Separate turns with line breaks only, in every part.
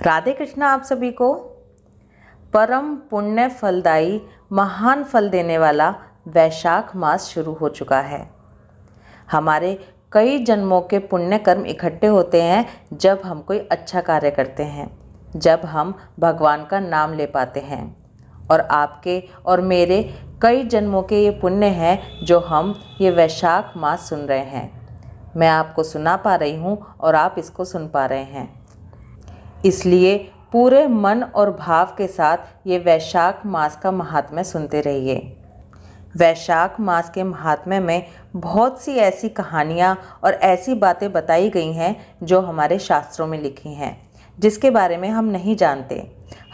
राधे कृष्णा आप सभी को। परम पुण्य फलदायी महान फल देने वाला वैशाख मास शुरू हो चुका है। हमारे कई जन्मों के पुण्य कर्म इकट्ठे होते हैं जब हम कोई अच्छा कार्य करते हैं, जब हम भगवान का नाम ले पाते हैं। और आपके और मेरे कई जन्मों के ये पुण्य हैं जो हम ये वैशाख मास सुन रहे हैं। मैं आपको सुना पा रही हूँ और आप इसको सुन पा रहे हैं। इसलिए पूरे मन और भाव के साथ ये वैशाख मास का महात्म्य सुनते रहिए। वैशाख मास के महात्म्य में बहुत सी ऐसी कहानियाँ और ऐसी बातें बताई गई हैं जो हमारे शास्त्रों में लिखी हैं, जिसके बारे में हम नहीं जानते।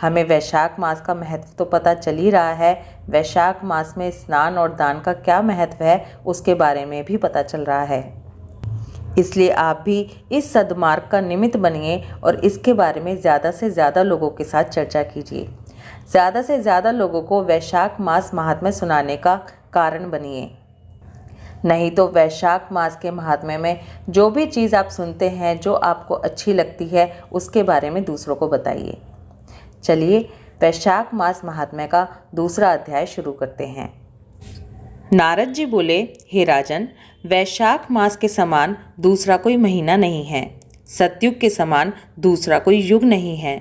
हमें वैशाख मास का महत्व तो पता चल ही रहा है, वैशाख मास में स्नान और दान का क्या महत्व है उसके बारे में भी पता चल रहा है। इसलिए आप भी इस सद्मार्ग का निमित्त बनिए और इसके बारे में ज़्यादा से ज़्यादा लोगों के साथ चर्चा कीजिए। ज़्यादा से ज़्यादा लोगों को वैशाख मास महात्म्य सुनाने का कारण बनिए। नहीं तो वैशाख मास के महात्म्य में जो भी चीज़ आप सुनते हैं, जो आपको अच्छी लगती है, उसके बारे में दूसरों को बताइए। चलिए वैशाख मास महात्म्य का दूसरा अध्याय शुरू करते हैं। नारद जी बोले, हे राजन, वैशाख मास के समान दूसरा कोई महीना नहीं है। सतयुग के समान दूसरा कोई युग नहीं है।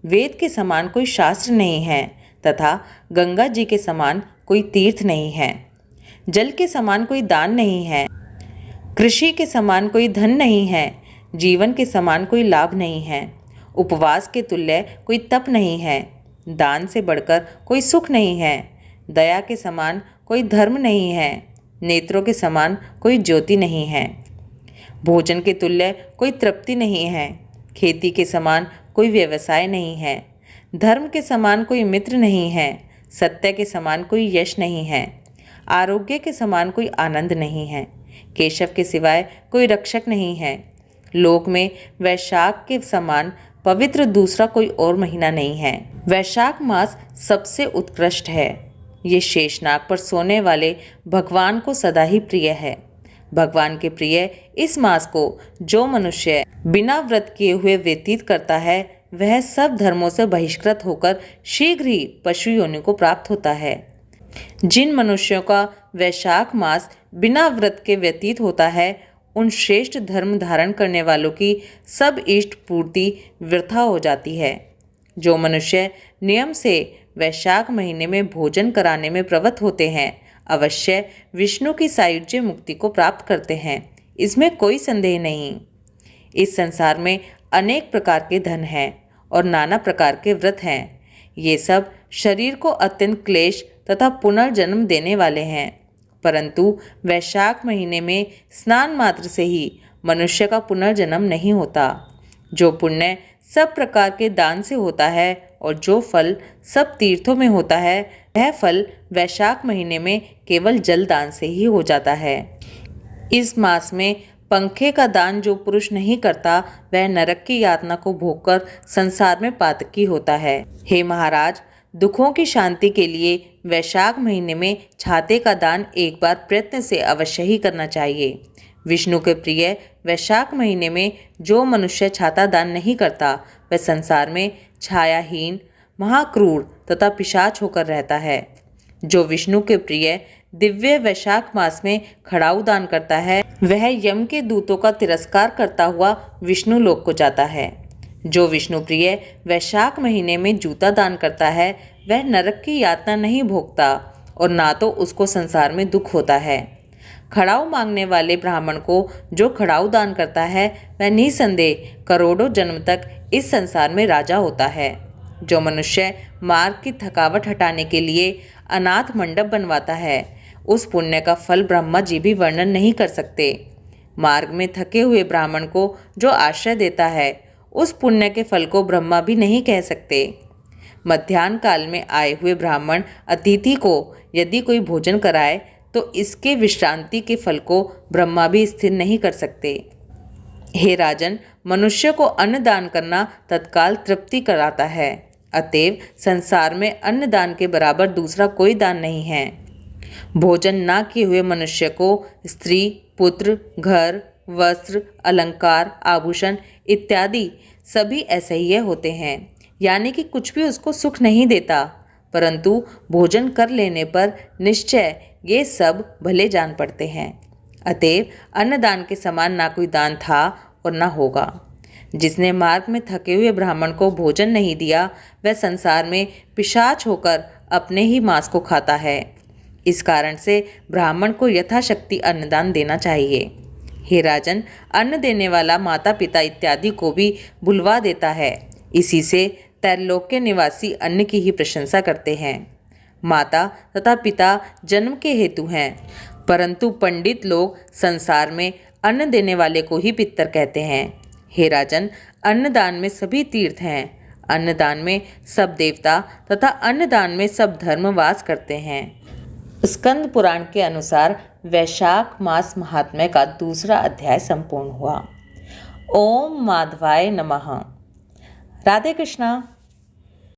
वेद के समान कोई शास्त्र नहीं है तथा गंगा जी के समान कोई तीर्थ नहीं है। जल के समान कोई दान नहीं है। कृषि के समान कोई धन नहीं है। जीवन के समान कोई लाभ नहीं है। उपवास के तुल्य कोई तप नहीं है। दान से बढ़कर कोई सुख नहीं है। दया के समान कोई धर्म नहीं है। नेत्रों के समान कोई ज्योति नहीं है। भोजन के तुल्य कोई तृप्ति नहीं है। खेती के समान कोई व्यवसाय नहीं है। धर्म के समान कोई मित्र नहीं है। सत्य के समान कोई यश नहीं है। आरोग्य के समान कोई आनंद नहीं है। केशव के सिवाय कोई रक्षक नहीं है। लोक में वैशाख के समान पवित्र दूसरा कोई और महीना नहीं है। वैशाख मास सबसे उत्कृष्ट है। ये शेषनाग पर सोने वाले भगवान को सदा ही प्रिय है। भगवान के प्रिय इस मास को जो मनुष्य बिना व्रत किए हुए व्यतीत करता है, वह सब धर्मों से बहिष्कृत होकर शीघ्र ही पशु योनि को प्राप्त होता है। जिन मनुष्यों का वैशाख मास बिना व्रत के व्यतीत होता है, उन श्रेष्ठ धर्म धारण करने वालों की सब इष्ट पूर्ति वृथा हो जाती है। जो मनुष्य नियम से वैशाख महीने में भोजन कराने में प्रवृत्त होते हैं, अवश्य विष्णु की सायुज्य मुक्ति को प्राप्त करते हैं, इसमें कोई संदेह नहीं। इस संसार में अनेक प्रकार के धन हैं और नाना प्रकार के व्रत हैं। ये सब शरीर को अत्यंत क्लेश तथा पुनर्जन्म देने वाले हैं, परंतु वैशाख महीने में स्नान मात्र से ही मनुष्य का पुनर्जन्म नहीं होता। जो पुण्य सब प्रकार के दान से होता है और जो फल सब तीर्थों में होता है, वह फल वैशाख महीने में केवल जल दान से ही हो जाता है। इस मास में पंखे का दान जो पुरुष नहीं करता, वह नरक की यातना को भोगकर संसार में पातकी होता है। हे महाराज, दुखों की शांति के लिए वैशाख महीने में छाते का दान एक बार प्रयत्न से अवश्य ही करना चाहिए। विष्णु के प्रिय वैशाख महीने में जो मनुष्य छाता दान नहीं करता, वह संसार में छायाहीन, महाक्रूर तथा पिशाच होकर रहता है। जो विष्णु के प्रिय दिव्य वैशाख मास में खड़ाऊ दान करता है, वह यम के दूतों का तिरस्कार करता हुआ विष्णु लोक को जाता है। जो विष्णु प्रिय वैशाख महीने में जूता दान करता है, वह नरक की यातना नहीं भोगता और ना तो उसको संसार में दुख होता है। खड़ाऊ मांगने वाले ब्राह्मण को जो खड़ाऊ दान करता है, वह निसंदेह करोड़ों जन्म तक इस संसार में राजा होता है। जो मनुष्य मार्ग की थकावट हटाने के लिए अनाथ मंडप बनवाता है, उस पुण्य का फल ब्रह्मा जी भी वर्णन नहीं कर सकते। मार्ग में थके हुए ब्राह्मण को जो आश्रय देता है, उस पुण्य के फल को ब्रह्मा भी नहीं कह सकते। मध्याह्न काल में आए हुए ब्राह्मण अतिथि को यदि कोई भोजन कराए, तो इसके विश्रांति के फल को ब्रह्मा भी स्थिर नहीं कर सकते। हे राजन, मनुष्य को अन्न दान करना तत्काल तृप्ति कराता है। अतएव संसार में अन्न दान के बराबर दूसरा कोई दान नहीं है। भोजन ना किए हुए मनुष्य को स्त्री, पुत्र, घर, वस्त्र, अलंकार, आभूषण इत्यादि सभी असह्य होते हैं, यानी कि कुछ भी उसको सुख नहीं देता, परंतु भोजन कर लेने पर निश्चय ये सब भले जान पड़ते हैं। अतएव अन्नदान के समान ना कोई दान था और ना होगा। जिसने मार्ग में थके हुए ब्राह्मण को भोजन नहीं दिया, वह संसार में पिशाच होकर अपने ही मांस को खाता है। इस कारण से ब्राह्मण को यथाशक्ति अन्नदान देना चाहिए। हे राजन, अन्न देने वाला माता पिता इत्यादि को भी भुलवा देता है। इसी से त्रैलोक्य निवासी अन्न की ही प्रशंसा करते हैं। माता तथा पिता जन्म के हेतु हैं, परंतु पंडित लोग संसार में अन्न देने वाले को ही पितर कहते हैं। हे राजन, अन्नदान में सभी तीर्थ हैं। अन्नदान में सब देवता तथा अन्नदान में सब धर्म वास करते हैं। स्कंद पुराण के अनुसार वैशाख मास महात्म्य का दूसरा अध्याय संपूर्ण हुआ। ओम माधवाय नमः। राधे कृष्णा।